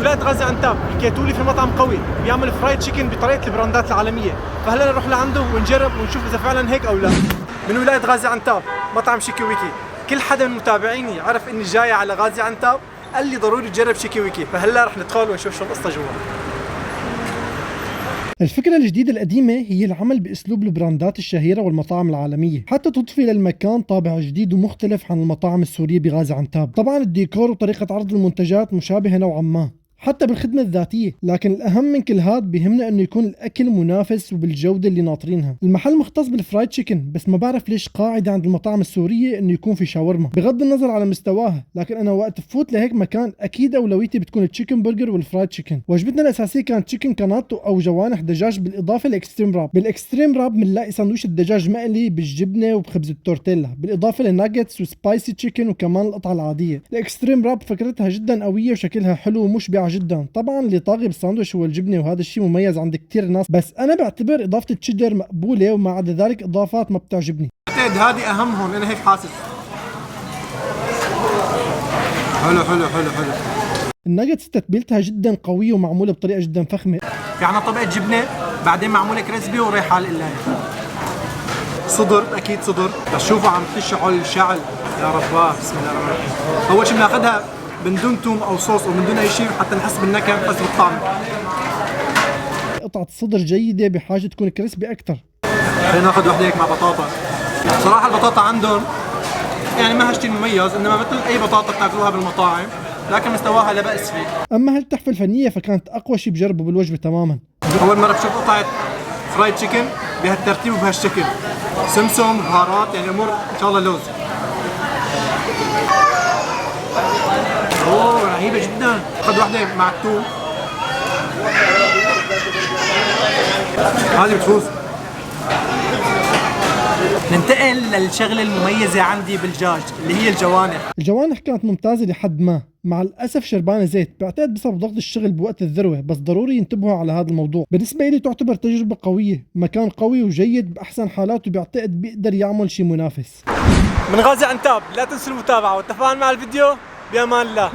ولاية غازي عنتاب حكيتوا لي في مطعم قوي بيعمل فرايد تشيكن بطريقة البراندات العالمية، فهلا نروح لعنده ونجرب ونشوف إذا فعلا هيك أو لا. من ولاية غازي عنتاب مطعم شيكي ويكي. كل حدا من متابعيني عرف إني جاي على غازي عنتاب قال لي ضروري تجرب شيكي ويكي، فهلا رح ندخل ونشوف شو القصة جوا. الفكرة الجديدة القديمة هي العمل بأسلوب البراندات الشهيرة والمطاعم العالمية، حتى تضفي للمكان طابع جديد ومختلف عن المطاعم السورية بغازي عنتاب. طبعا الديكور وطريقة عرض المنتجات مشابهة نوعا ما، حتى بالخدمة الذاتية، لكن الأهم من كل هاد بيهمنا إنه يكون الأكل منافس وبالجودة اللي ناطرينها. المحل مختص بالفرايد تشيكن، بس ما بعرف ليش قاعدة عند المطاعم السورية إنه يكون في شاورما، بغض النظر على مستواها. لكن أنا وقت بفوت لهيك مكان أكيد أولويتي بتكون التشيكن برجر والفرايد تشيكن. وجبتنا الأساسية كانت تشيكن كاناتو أو جوانح دجاج بالإضافة لإكستريم راب. بالإكستريم راب بنلاقي سندويش الدجاج مقلي بالجبنة وبخبز التورتيلا، بالإضافة لناجتس وسبايسي تشيكن وكمان القطعة العادية. الإكستريم راب فكرتها جدا قوية وشكلها حلو ومشبعة جدا. طبعا اللي طاغي بالساندويش هو الجبنه، وهذا الشيء مميز عند كتير ناس، بس انا بعتبر اضافه التشيدر مقبوله، وما عدا ذلك اضافات ما بتعجبني. اعتقد هذه اهمهم، انا هيك حاسس. حلو حلو حلو حلو. الناجتس تتبيلتها جدا قويه ومعموله بطريقه جدا فخمه. في عنا طبقه جبنه بعدين معموله كريسبي ورايحه على القلايه. صدر اكيد صدر، بس شوفوا عم تشعل شعل يا رباه. بسم الله الرحمن الرحيم. اول شيء بناخذها من دون توم او صوص او من دون اي شيء حتى نحس بالنكهه ونحس بالطعم. قطعه الصدر جيده، بحاجه تكون كريسبي اكثر. خلينا ناخذ وحده هيك مع بطاطا. صراحه البطاطا عندهم يعني ما هالشيء مميز، انما مثل اي بطاطا بتاكلوها بالمطاعم، لكن مستواها لا باس فيه. اما هالتحفه الفنيه فكانت اقوى شيء بجربه بالوجبه تماما. اول مره بشوف قطعه فرايد تشيكن بهالترتيب وبهالشكل، سمسم بهارات، يعني امور ان شاء الله لوز. اوه رهيبه جدا. خذ وحده مع التوم، هذه بتفوز. ننتقل للشغله المميزه عندي بالدجاج اللي هي الجوانح. الجوانح كانت ممتازه لحد ما، مع الاسف شربانه زيت، بعتقد بسبب ضغط الشغل بوقت الذروه، بس ضروري ينتبهوا على هذا الموضوع. بالنسبه لي تعتبر تجربه قويه، مكان قوي وجيد باحسن حالاته، بعتقد بيقدر يعمل شيء منافس. من غازي عنتاب لا تنسوا المتابعه والتفاعل مع الفيديو. بامان الله.